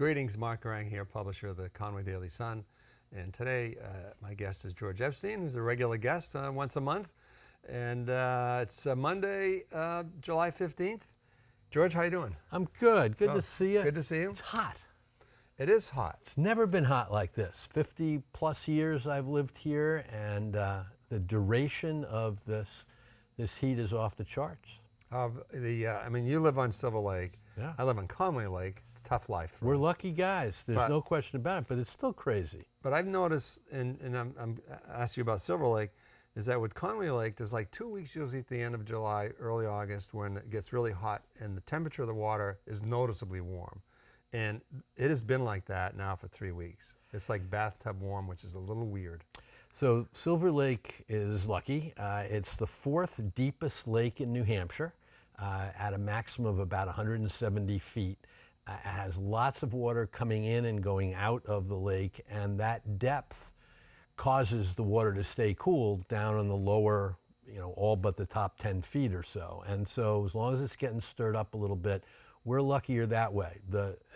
Greetings, Mark Garang here, publisher of the Conway Daily Sun. And today, my guest is George Epstein, who's a regular guest once a month. And it's Monday, July 15th. George, how you doing? I'm good. Good to see you. Good to see you. It's hot. It is hot. It's never been hot like this. 50 plus years I've lived here, and the duration of this heat is off the charts. I mean, you live on Silver Lake. Yeah. I live on Conway Lake. It's a tough life for We're us. lucky guys. There's no question about it, but it's still crazy. But I've noticed, and I'm asking you about Silver Lake, is that with Conway Lake, there's like 2 weeks usually at the end of July, early August, when it gets really hot and the temperature of the water is noticeably warm. And it has been like that now for 3 weeks. It's like bathtub warm, which is a little weird. So Silver Lake is lucky. It's the fourth deepest lake in New Hampshire at a maximum of about 170 feet. It has lots of water coming in and going out of the lake, and that depth causes the water to stay cool down on the lower, all but the top 10 feet or so. And so as long as it's getting stirred up a little bit, we're luckier that way.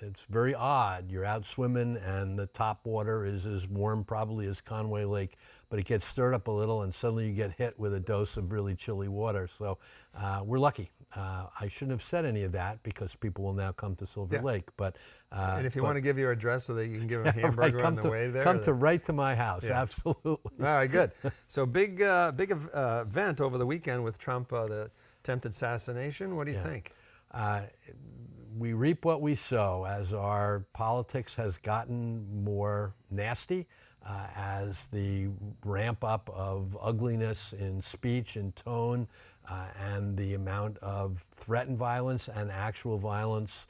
It's very odd. You're out swimming and the top water is as warm probably as Conway Lake, but it gets stirred up a little and suddenly you get hit with a dose of really chilly water. So we're lucky. I shouldn't have said any of that because people will now come to Silver Lake. But and if you want to give your address so that you can give a hamburger on the way there. Come right to my house, absolutely. All right, good. So big event over the weekend with Trump, the attempted assassination. What do you think? We reap what we sow as our politics has gotten more nasty, as the ramp up of ugliness in speech and tone and the amount of threat and violence and actual violence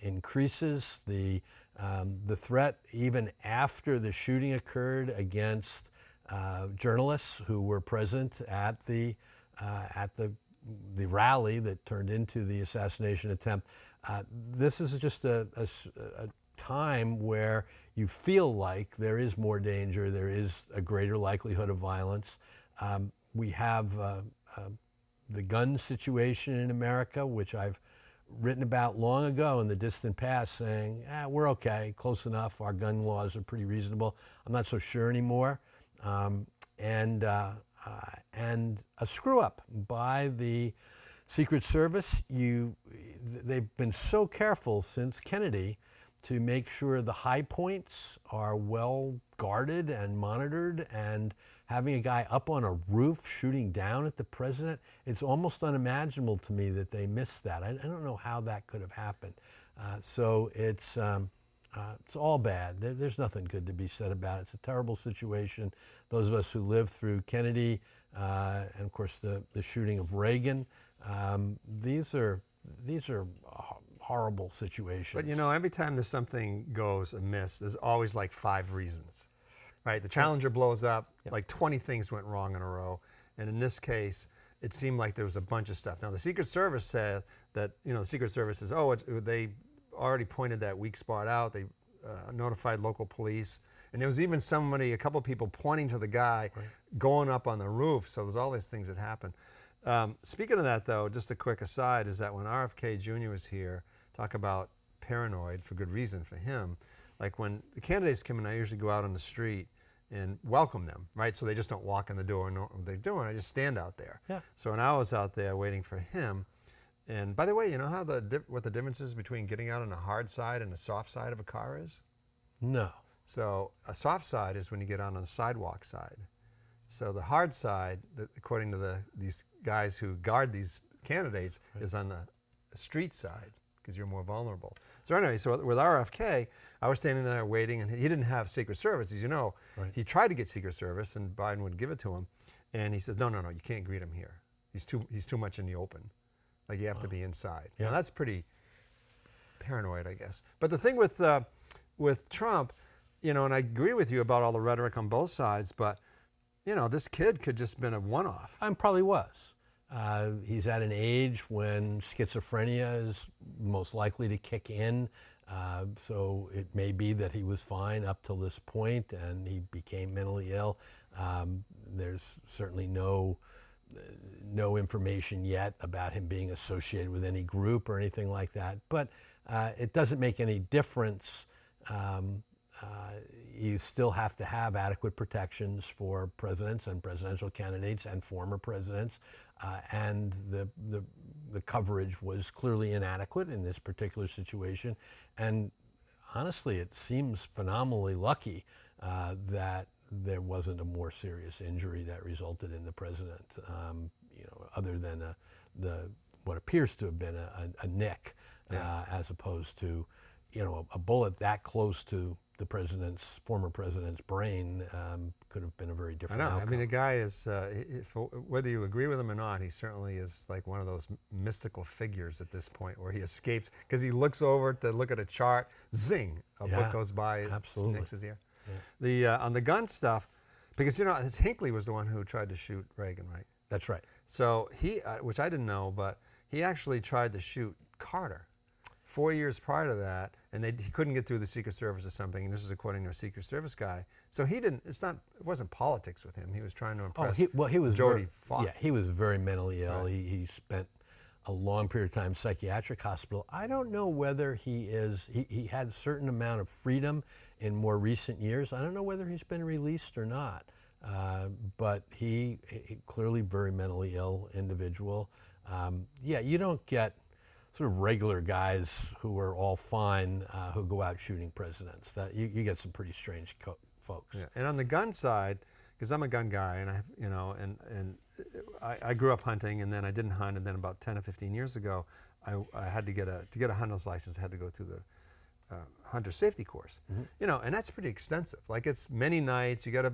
increases. The threat even after the shooting occurred against journalists who were present at the rally that turned into the assassination attempt. This is just a time where you feel like there is more danger, there is a greater likelihood of violence. We have the gun situation in America, which I've written about long ago in the distant past, saying, we're okay, close enough, our gun laws are pretty reasonable. I'm not so sure anymore. And a screw up by the Secret Service. They've been so careful since Kennedy to make sure the high points are well guarded and monitored, and having a guy up on a roof shooting down at the president, it's almost unimaginable to me that they missed that. I don't know how that could have happened. So it's all bad. There's nothing good to be said about it. It's a terrible situation. Those of us who lived through Kennedy and of course the shooting of Reagan, these are horrible situations. But every time there's something goes amiss, there's always like 5 reasons, right? The Challenger blows up, like 20 things went wrong in a row. And in this case, it seemed like there was a bunch of stuff. Now the Secret Service said that, the Secret Service says, they already pointed that weak spot out. They notified local police. And there was even a couple of people pointing to the guy going up on the roof. So there's all these things that happened. Speaking of that, though, just a quick aside is that when RFK Jr. was here, talk about paranoid for good reason for him. Like when the candidates come in, I usually go out on the street and welcome them, right? So they just don't walk in the door and know what they're doing. I just stand out there. Yeah. So when I was out there waiting for him, and by the way, you know how what the difference is between getting out on a hard side and a soft side of a car is? No. So a soft side is when you get out on the sidewalk side. So the hard side, according to these guys who guard these candidates, is on the street side because you're more vulnerable. So anyway, so with RFK, I was standing there waiting, and he didn't have Secret Service, as you know. Right. He tried to get Secret Service, and Biden would give it to him, and he says, no, you can't greet him here. He's too much in the open. Like you have to be inside. Yeah. Now that's pretty paranoid, I guess. But the thing with Trump, and I agree with you about all the rhetoric on both sides, but this kid could just been a one-off. Probably was. He's at an age when schizophrenia is most likely to kick in. So it may be that he was fine up till this point and he became mentally ill. There's certainly no information yet about him being associated with any group or anything like that. But it doesn't make any difference. You still have to have adequate protections for presidents and presidential candidates and former presidents, and the coverage was clearly inadequate in this particular situation. And honestly, it seems phenomenally lucky that there wasn't a more serious injury that resulted in the president, other than what appears to have been a nick, as opposed to, a bullet that close to the former president's brain could have been a very different outcome. I mean, the guy is, whether you agree with him or not, he certainly is like one of those mystical figures at this point where he escapes because he looks over to look at a chart, zing, a book goes by, absolutely. nicks his ear. Yeah. On the gun stuff, because Hinckley was the one who tried to shoot Reagan, right? That's right. So he, which I didn't know, but he actually tried to shoot Carter 4 years prior to that, and he couldn't get through the Secret Service or something, and this is according to a Secret Service guy. So he didn't, it wasn't politics with him. He was trying to impress he was Jody Fox. Yeah, he was very mentally ill. Right. He spent a long period of time in psychiatric hospital. I don't know whether he had a certain amount of freedom in more recent years. I don't know whether he's been released or not, but he clearly very mentally ill individual. You don't get sort of regular guys who are all fine who go out shooting presidents. That you get some pretty strange folks. Yeah, and on the gun side, because I'm a gun guy, and I grew up hunting, and then I didn't hunt, and then about 10 or 15 years ago, I had to get a hunter's license. I had to go through the hunter safety course, and that's pretty extensive. Like, it's many nights. You get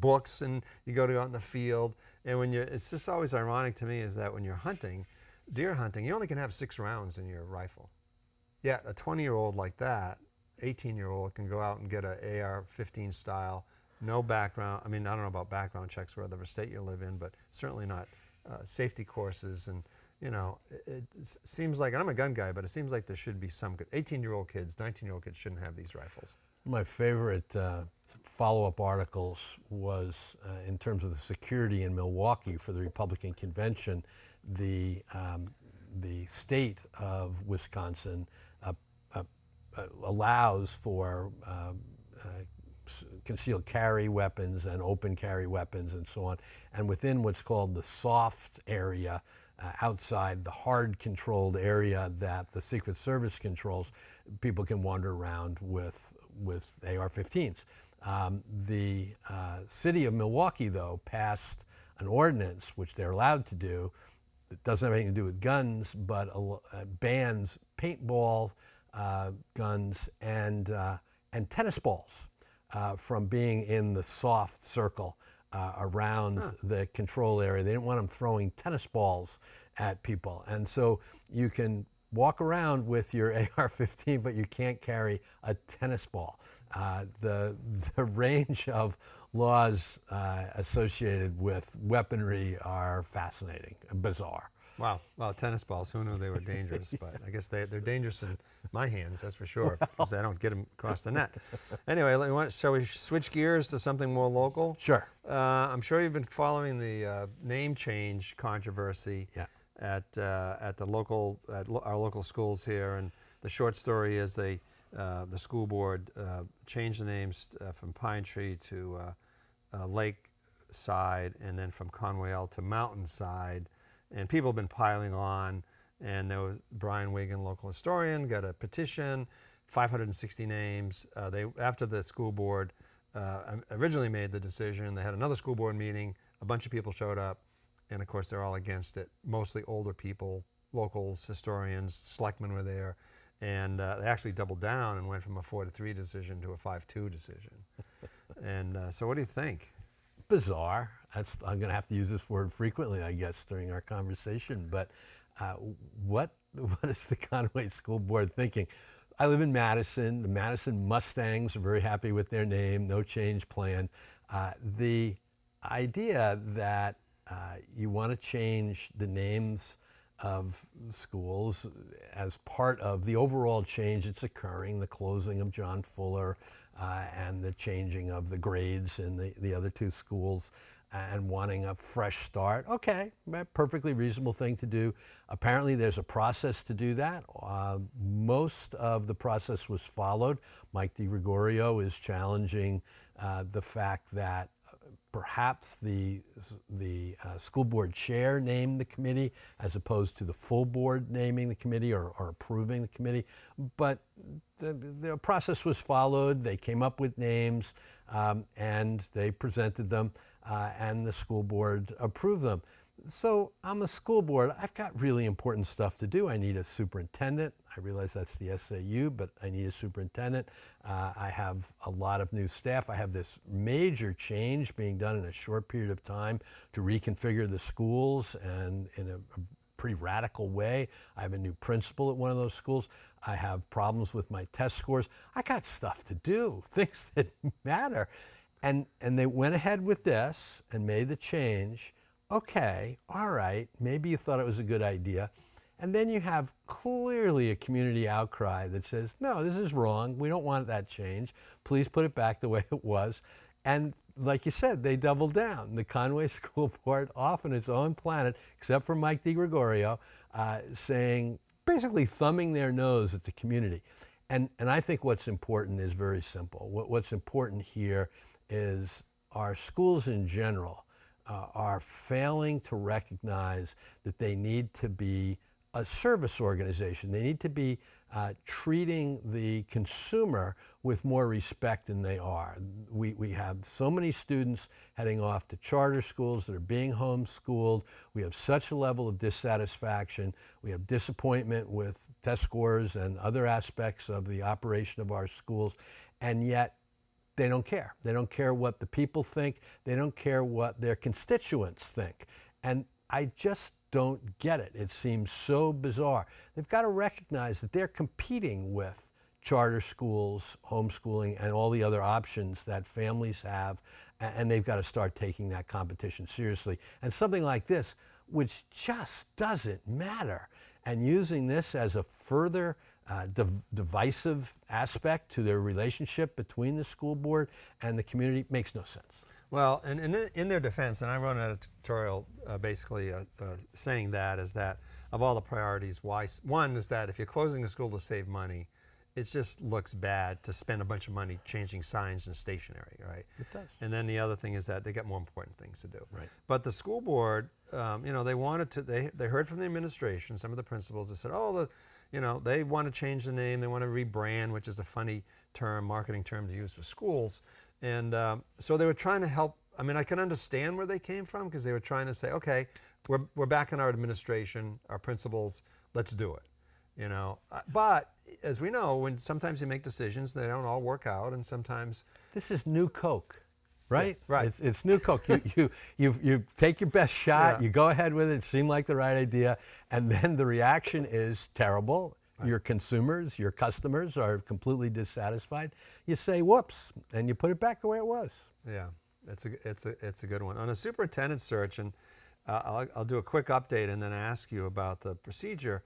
books, and you go out in the field, and it's just always ironic to me is that when you're hunting, deer hunting, you only can have 6 rounds in your rifle. Yet a 20-year-old like that, 18-year-old can go out and get an AR-15 style, no background. I mean, I don't know about background checks for whatever state you live in, but certainly not safety courses. And it seems like, and I'm a gun guy, but it seems like there should be some good 18-year-old kids, 19-year-old kids shouldn't have these rifles. My favorite follow-up articles was in terms of the security in Milwaukee for the Republican convention. The state of Wisconsin allows for concealed carry weapons and open carry weapons and so on. And within what's called the soft area, outside the hard controlled area that the Secret Service controls, people can wander around with AR-15s. The city of Milwaukee, though, passed an ordinance, which they're allowed to do. It doesn't have anything to do with guns, but bans paintball guns and tennis balls from being in the soft circle around the control area. They didn't want them throwing tennis balls at people. And so you can walk around with your AR-15, but you can't carry a tennis ball. The range of laws associated with weaponry are fascinating and bizarre. Wow. Well, tennis balls, who knew they were dangerous? But I guess they're dangerous in my hands, that's for sure, because I don't get them across the net. Anyway, shall we switch gears to something more local? Sure. I'm sure you've been following the name change controversy at our local schools here. And the short story is the school board changed the names from Pine Tree to Lakeside, and then from Conway to Mountainside. And people have been piling on, and there was Brian Wigan, local historian, got a petition, 560 names. After the school board originally made the decision, they had another school board meeting, a bunch of people showed up, and of course they're all against it, mostly older people, locals, historians, selectmen were there, and they actually doubled down and went from a 4-3 decision to a 5-2 decision. And so what do you think? Bizarre. I'm going to have to use this word frequently, I guess, during our conversation. But what is the Conway School Board thinking? I live in Madison. The Madison Mustangs are very happy with their name, no change plan. The idea that you want to change the names of schools as part of the overall change that's occurring, the closing of John Fuller, and the changing of the grades in the other two schools and wanting a fresh start. Okay, perfectly reasonable thing to do. Apparently there's a process to do that. Most of the process was followed. Mike DiGregorio is challenging the fact that perhaps the school board chair named the committee as opposed to the full board naming the committee or approving the committee. But the process was followed. They came up with names and they presented them and the school board approved them. So I'm a school board. I've got really important stuff to do. I need a superintendent. I realize that's the SAU, but I need a superintendent. I have a lot of new staff. I have this major change being done in a short period of time to reconfigure the schools and in a pretty radical way. I have a new principal at one of those schools. I have problems with my test scores. I got stuff to do, things that matter. And they went ahead with this and made the change. Okay, all right, maybe you thought it was a good idea. And then you have clearly a community outcry that says, no, this is wrong. We don't want that change. Please put it back the way it was. And like you said, they doubled down. The Conway School Board, off on its own planet, except for Mike DiGregorio, saying, basically thumbing their nose at the community. And I think what's important is very simple. What's important here is our schools in general are failing to recognize that they need to be a service organization. They need to be treating the consumer with more respect than they are. We have so many students heading off to charter schools that are being homeschooled. We have such a level of dissatisfaction. We have disappointment with test scores and other aspects of the operation of our schools, and yet they don't care. They don't care what the people think. They don't care what their constituents think. And I just don't get it. It seems so bizarre. They've got to recognize that they're competing with charter schools, homeschooling, and all the other options that families have, and they've got to start taking that competition seriously. And something like this, which just doesn't matter, and using this as a further divisive aspect to their relationship between the school board and the community makes no sense. Well, and in their defense, and I wrote an editorial basically saying that, is that of all the priorities, why one is that if you're closing a school to save money, it just looks bad to spend a bunch of money changing signs and stationery, right? It does. And then the other thing is that they got more important things to do. Right. But the school board, they wanted to. They heard from the administration, some of the principals, that said, oh, they want to change the name, they want to rebrand, which is a funny term, marketing term to use for schools. And so they were trying to help. I mean, I can understand where they came from, because they were trying to say, okay, we're back in our administration, our principals, let's do it. But as we know, when sometimes you make decisions, they don't all work out, and sometimes this is new Coke, right? Yeah, right. It's new Coke. You take your best shot. Yeah. You go ahead with it. It seemed like the right idea, and then the reaction is terrible. Right. Your consumers, your customers are completely dissatisfied. You say whoops, and you put it back the way it was. Yeah, it's a good one. On a superintendent search, and I'll do a quick update and then ask you about the procedure,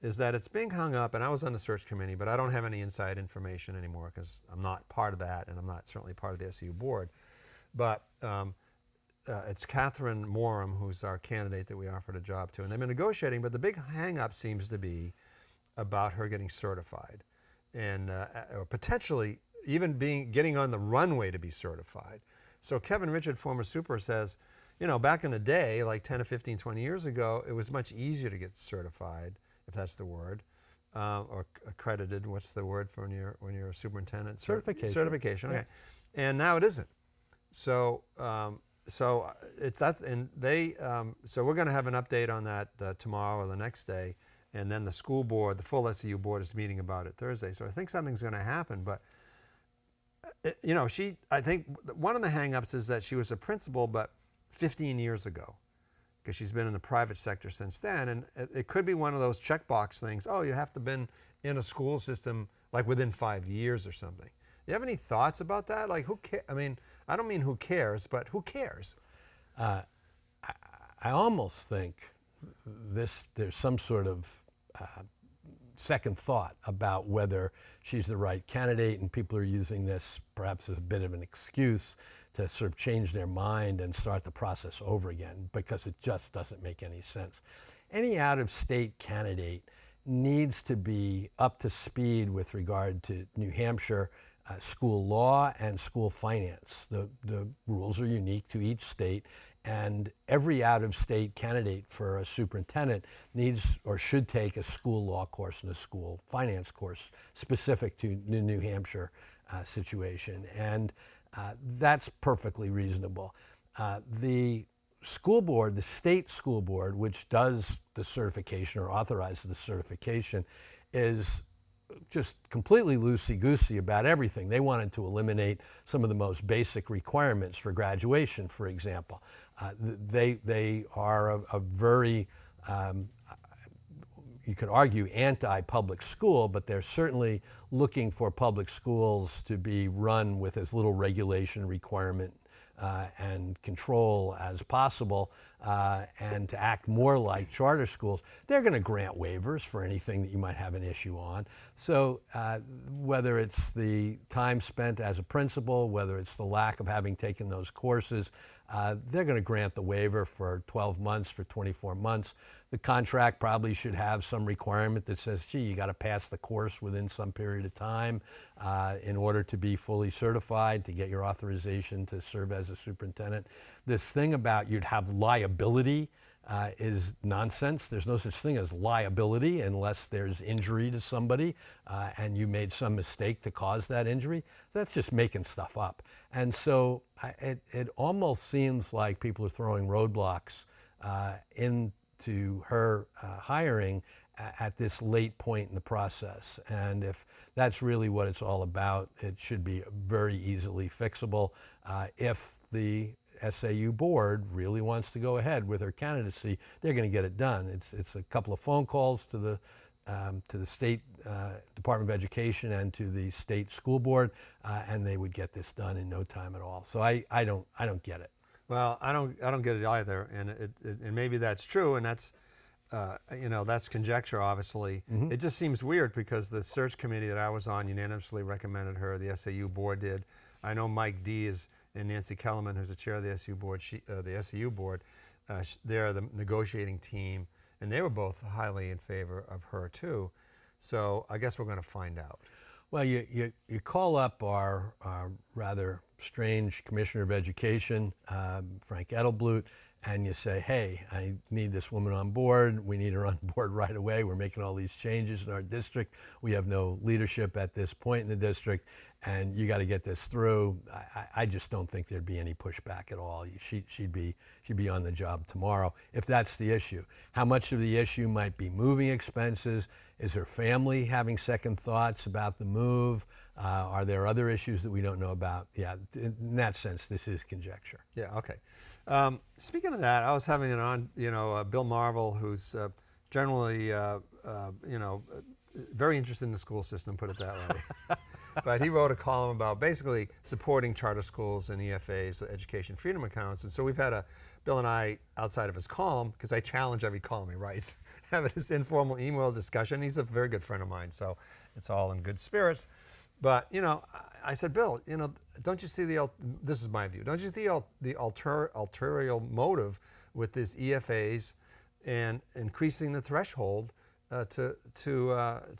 is that it's being hung up, and I was on the search committee, but I don't have any inside information anymore because I'm not part of that, and I'm not certainly part of the SEU board. But it's Catherine Morum who's our candidate that we offered a job to, and they've been negotiating, but the big hang-up seems to be about her getting certified, and or potentially even getting on the runway to be certified. So Kevin Richard, former super, says, back in the day, like 10 or 15, 20 years ago, it was much easier to get certified, if that's the word, or accredited. What's the word for when you're a superintendent? Certification. Certification. Okay. Yeah. And now it isn't. So it's that, and so we're going to have an update on that tomorrow or the next day, and then the school board, the full SEU board, is meeting about it Thursday. So I think something's going to happen, but. I think one of the hang-ups is that she was a principal, but 15 years ago, because she's been in the private sector since then. And it could be one of those checkbox things. Oh, you have to have been in a school system like within 5 years or something. You have any thoughts about that? Like, who cares? I mean, I don't mean who cares, but who cares? I almost think there's some sort of second thought about whether she's the right candidate, and people are using this perhaps as a bit of an excuse to sort of change their mind and start the process over again, because it just doesn't make any sense. Any out-of-state candidate needs to be up to speed with regard to New Hampshire school law and school finance. The rules are unique to each state, and every out-of-state candidate for a superintendent needs or should take a school law course and a school finance course specific to the New Hampshire situation, and that's perfectly reasonable. The school board, the state school board, which does the certification or authorizes the certification, is just completely loosey-goosey about everything. They wanted to eliminate some of the most basic requirements for graduation, for example. They are a very, you could argue, anti-public school, but they're certainly looking for public schools to be run with as little regulation, requirement, and control as possible, and to act more like charter schools. They're going to grant waivers for anything that you might have an issue on. So whether it's the time spent as a principal, whether it's the lack of having taken those courses, they're going to grant the waiver for 12 months, for 24 months. The contract probably should have some requirement that says, gee, you got to pass the course within some period of time in order to be fully certified, to get your authorization to serve as a superintendent. This thing about you'd have liability is nonsense. There's no such thing as liability unless there's injury to somebody and you made some mistake to cause that injury. That's just making stuff up. And so it almost seems like people are throwing roadblocks into her hiring at this late point in the process. And if that's really what it's all about, it should be very easily fixable if the SAU board really wants to go ahead with her candidacy. They're going to get it done. It's a couple of phone calls to the state Department of Education and to the state school board, and they would get this done in no time at all. So I don't get it. Well, I don't get it either, and and maybe that's true, and that's that's conjecture, obviously. Mm-hmm. It just seems weird because the search committee that I was on unanimously recommended her. The SAU board did. I know Mike D is and Nancy Kellerman, who's the chair of the SAU board. The SAU board, they're the negotiating team, and they were both highly in favor of her too. So I guess we're going to find out. Well, you call up our rather strange Commissioner of Education, Frank Edelblut, and you say, hey, I need this woman on board. We need her on board right away. We're making all these changes in our district. We have no leadership at this point in the district, and you got to get this through. I just don't think there'd be any pushback at all. She'd be on the job tomorrow if that's the issue. How much of the issue might be moving expenses? Is her family having second thoughts about the move? Are there other issues that we don't know about? Yeah, in that sense, this is conjecture. Yeah, okay. Speaking of that, I was having it on, Bill Marvel, who's generally, very interested in the school system, put it that way. But he wrote a column about basically supporting charter schools and EFAs, education freedom accounts. And so we've had Bill and I, outside of his column, because I challenge every column he writes, have this informal email discussion. He's a very good friend of mine, so it's all in good spirits. But, I said, Bill, don't you see this is my view, don't you see the ulterior motive with this EFAs and increasing the threshold to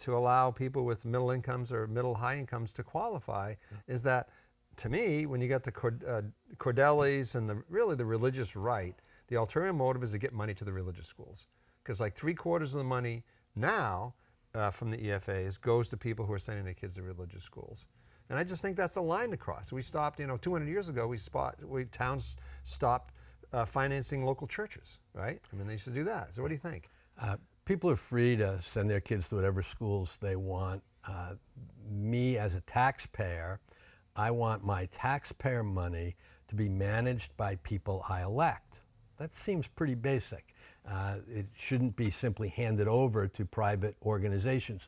allow people with middle incomes or middle high incomes to qualify? Is that, to me, when you get the Cordellis and the religious right, the ulterior motive is to get money to the religious schools. Because like 3/4 of the money now from the EFAs goes to people who are sending their kids to religious schools. And I just think that's a line to cross. We stopped, 200 years ago, towns stopped financing local churches, right? I mean, they used to do that. So what do you think? People are free to send their kids to whatever schools they want. Me, as a taxpayer, I want my taxpayer money to be managed by people I elect. That seems pretty basic. It shouldn't be simply handed over to private organizations.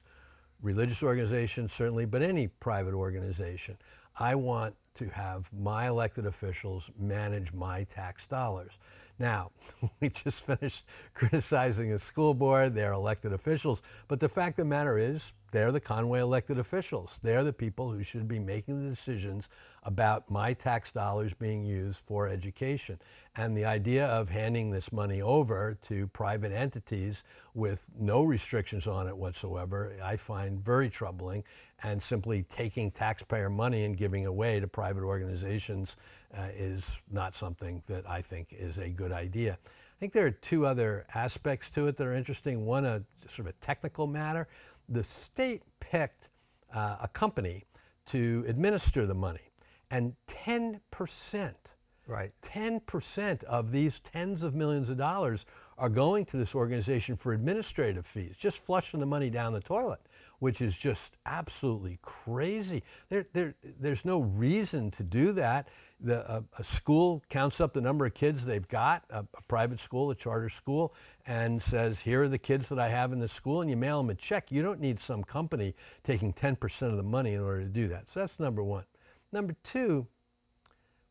Religious organizations, certainly, but any private organization. I want to have my elected officials manage my tax dollars. Now, we just finished criticizing a school board, their elected officials, but the fact of the matter is, they're the Conway elected officials. They're the people who should be making the decisions about my tax dollars being used for education. And the idea of handing this money over to private entities with no restrictions on it whatsoever, I find very troubling. And simply taking taxpayer money and giving away to private organizations is not something that I think is a good idea. I think there are two other aspects to it that are interesting. One, a sort of a technical matter. The state picked a company to administer the money, and 10%, Right. 10% of these tens of millions of dollars are going to this organization for administrative fees, just flushing the money down the toilet, which is just absolutely crazy. There's no reason to do that. A school counts up the number of kids they've got, a private school, a charter school, and says, here are the kids that I have in the school, and you mail them a check. You don't need some company taking 10% of the money in order to do that. So that's number one. Number two,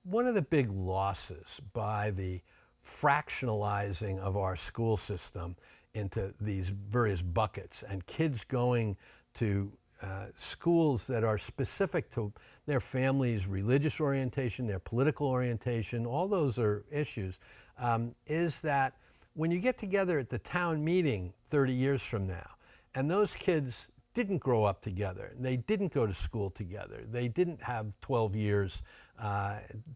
one of the big losses by the fractionalizing of our school system into these various buckets and kids going to schools that are specific to their family's religious orientation, their political orientation, all those are issues, is that when you get together at the town meeting 30 years from now, and those kids didn't grow up together, they didn't go to school together, they didn't have 12 years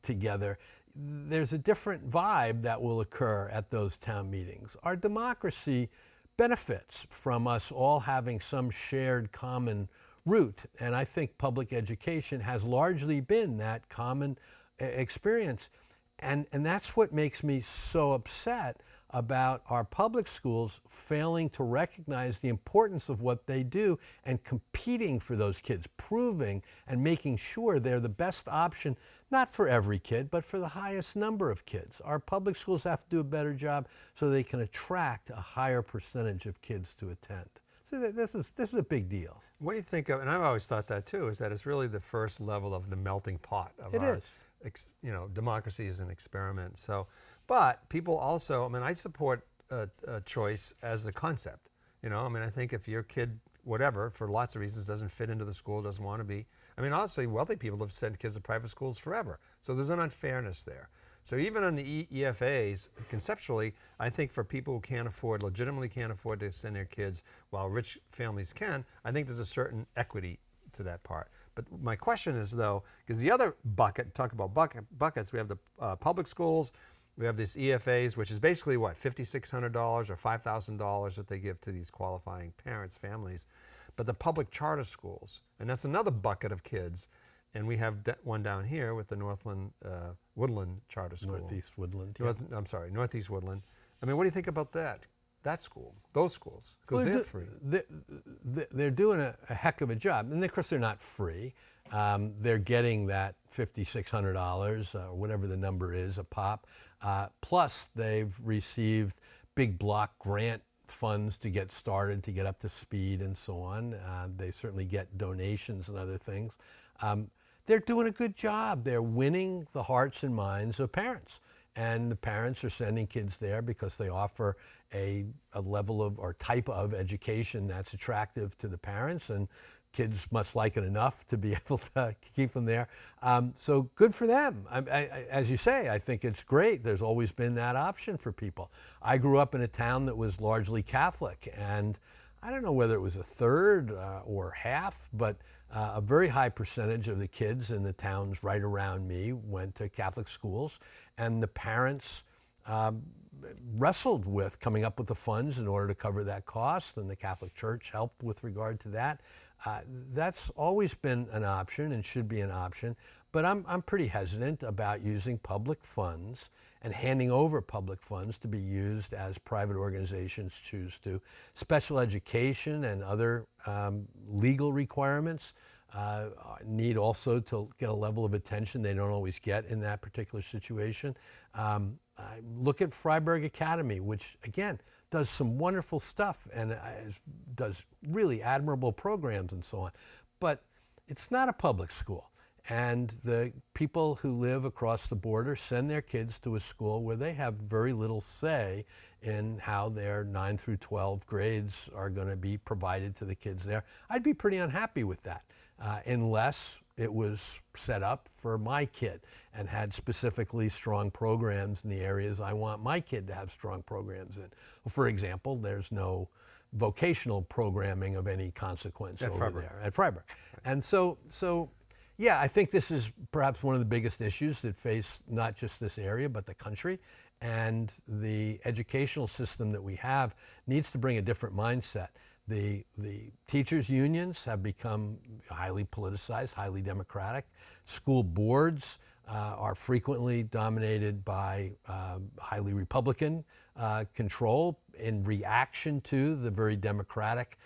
together, there's a different vibe that will occur at those town meetings. Our democracy benefits from us all having some shared common root, and I think public education has largely been that common experience. And that's what makes me so upset about our public schools failing to recognize the importance of what they do and competing for those kids, proving and making sure they're the best option, not for every kid, but for the highest number of kids. Our public schools have to do a better job so they can attract a higher percentage of kids to attend. So this is a big deal. What do you think of, and I've always thought that too, is that it's really the first level of the melting pot of It our, is. Democracy is an experiment. So, but people also, I mean, I support a choice as a concept. I think if your kid, whatever, for lots of reasons, doesn't fit into the school, doesn't want to be. I mean, honestly, wealthy people have sent kids to private schools forever. So there's an unfairness there. So even on the EFAs, conceptually, I think for people who can't afford, legitimately can't afford to send their kids, while rich families can, I think there's a certain equity to that part. But my question is, though, because the other bucket, talk about buckets, we have the public schools, we have this EFAs, which is basically what, $5,600 or $5,000 that they give to these qualifying parents, families. But the public charter schools, and that's another bucket of kids. And we have one down here with the Northland Woodland Charter School. Northeast Woodland. Yeah. Northeast Woodland. I mean, what do you think about that school, those schools? Because they're free. They're doing a heck of a job. And of course, they're not free. They're getting that $5,600 or whatever the number is a pop. Plus, they've received big block grant funds to get started, to get up to speed and so on. They certainly get donations and other things. They're doing a good job. They're winning the hearts and minds of parents. And the parents are sending kids there because they offer a level of or type of education that's attractive to the parents, and kids must like it enough to be able to keep them there. So good for them. As you say, I think it's great. There's always been that option for people. I grew up in a town that was largely Catholic, and I don't know whether it was a third or half, but a very high percentage of the kids in the towns right around me went to Catholic schools, and the parents wrestled with coming up with the funds in order to cover that cost, and the Catholic Church helped with regard to that. That's always been an option and should be an option, but I'm pretty hesitant about using public funds and handing over public funds to be used as private organizations choose to. Special education and other legal requirements need also to get a level of attention they don't always get in that particular situation. Look at Freiburg Academy, which again does some wonderful stuff and does really admirable programs and so on, but it's not a public school. And the people who live across the border send their kids to a school where they have very little say in how their 9 through 12 grades are going to be provided to the kids there. I'd be pretty unhappy with that, unless it was set up for my kid and had specifically strong programs in the areas I want my kid to have strong programs in. For example, there's no vocational programming of any consequence over there at Freiburg. And so yeah, I think this is perhaps one of the biggest issues that face not just this area, but the country. And the educational system that we have needs to bring a different mindset. The teachers' unions have become highly politicized, highly democratic. School boards are frequently dominated by highly Republican control in reaction to the very democratic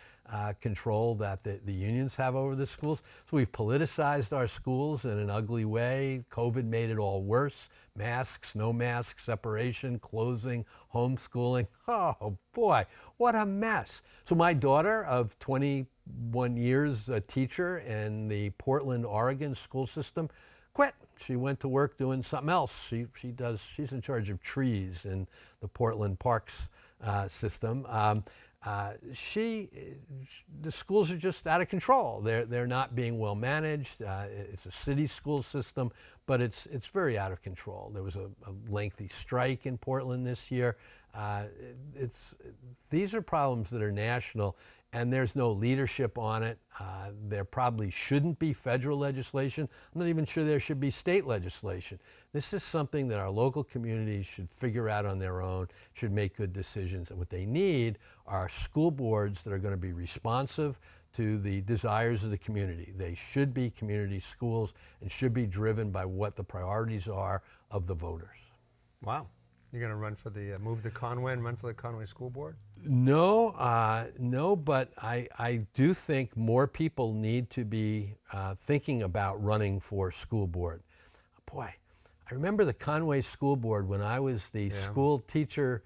control that the unions have over the schools. So we've politicized our schools in an ugly way. COVID made it all worse. Masks, no masks, separation, closing, homeschooling. Oh boy, what a mess. So my daughter of 21 years, a teacher in the Portland, Oregon school system, quit. She went to work doing something else. She's in charge of trees in the Portland Parks system. The schools are just out of control. They're not being well managed. It's a city school system, but it's very out of control. There was a lengthy strike in Portland this year. These are problems that are national, and there's no leadership on it. There probably shouldn't be federal legislation. I'm not even sure there should be state legislation. This is something that our local communities should figure out on their own, should make good decisions. And what they need are school boards that are going to be responsive to the desires of the community. They should be community schools and should be driven by what the priorities are of the voters. Wow. You're going to run for the move to Conway and run for the Conway School Board? No, but I do think more people need to be thinking about running for school board. Boy, I remember the Conway School Board when I was the school teacher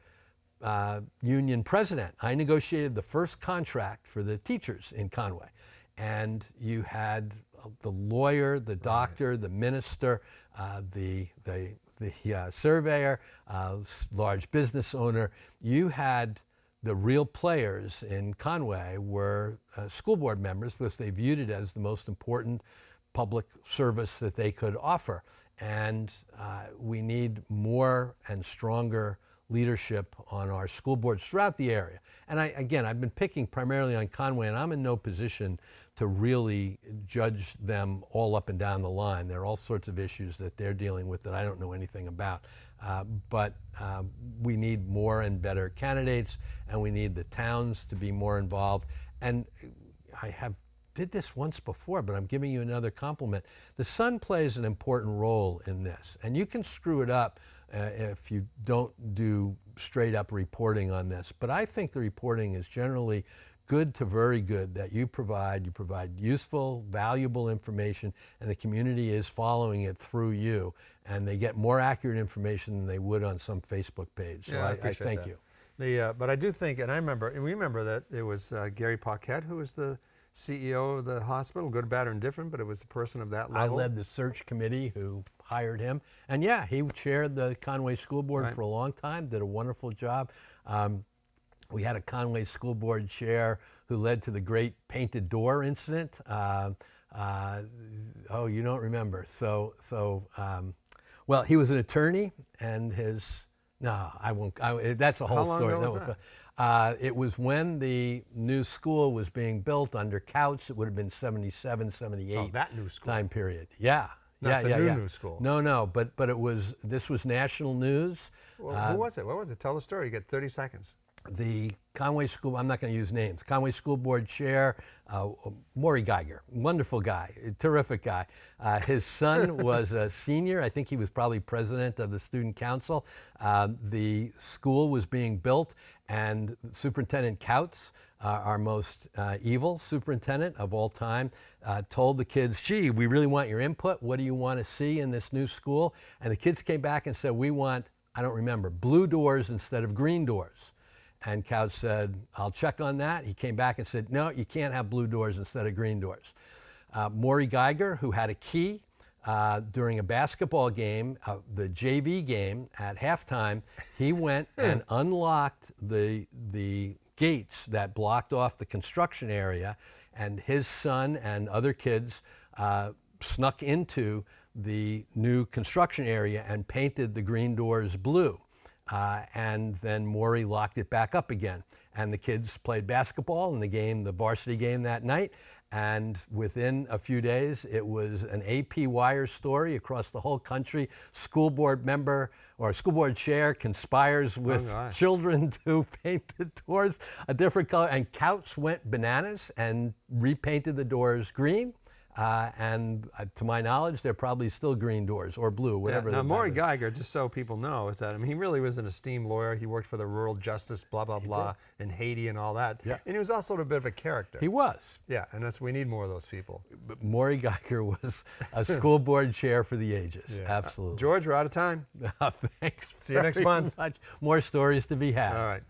union president. I negotiated the first contract for the teachers in Conway. And you had the lawyer, the doctor, the minister, the surveyor, large business owner. You had the real players in Conway were school board members because they viewed it as the most important public service that they could offer. And we need more and stronger leadership on our school boards throughout the area. And I've been picking primarily on Conway, and I'm in no position to really judge them all up and down the line. There are all sorts of issues that they're dealing with that I don't know anything about. But we need more and better candidates, and we need the towns to be more involved. And did this once before, but I'm giving you another compliment. The Sun plays an important role in this, and you can screw it up if you don't do straight up reporting on this. But I think the reporting is generally good to very good that you provide useful, valuable information, and the community is following it through you, and they get more accurate information than they would on some Facebook page. So I thank you. But I do think, and we remember that it was Gary Paquette who was the CEO of the hospital, good, bad, or indifferent, but it was a person of that level. I led the search committee who hired him. And yeah, he chaired the Conway School Board for a long time, did a wonderful job. We had a Conway School Board chair who led to the great painted door incident. Oh, you don't remember. Well, he was an attorney, and no, I won't, that's a whole story. How long ago was that? It was when the new school was being built under Couch. It would have been 77, 78. Oh, that new school. Time period. Yeah. Not the new school. No, but this was national news. Well, who was it? What was it? Tell the story. You get 30 seconds. The Conway School, I'm not going to use names, Conway School Board Chair, Maury Geiger, wonderful guy, terrific guy. His son was a senior. I think he was probably president of the student council. The school was being built, and Superintendent Couts, our most evil superintendent of all time, told the kids, gee, we really want your input. What do you want to see in this new school? And the kids came back and said, we want, I don't remember, blue doors instead of green doors. And Couch said, I'll check on that. He came back and said, no, you can't have blue doors instead of green doors. Maury Geiger, who had a key during a basketball game, the JV game, at halftime, he went and unlocked the gates that blocked off the construction area, and his son and other kids snuck into the new construction area and painted the green doors blue. And then Maury locked it back up again. And the kids played basketball in the game, the varsity game that night. And within a few days, it was an AP wire story across the whole country. School board member or school board chair conspires with children to paint the doors a different color. And Couts went bananas and repainted the doors green. And to my knowledge, they're probably still green doors or blue, whatever. Now, Maury Geiger, just so people know, is that, I mean, he really was an esteemed lawyer. He worked for the rural justice, blah, blah, blah, in Haiti and all that. Yeah. And he was also a bit of a character. He was. Yeah, and we need more of those people. But Maury Geiger was a school board chair for the ages. Yeah. Absolutely. George, we're out of time. Thanks. See you next month. Much. More stories to be had. All right.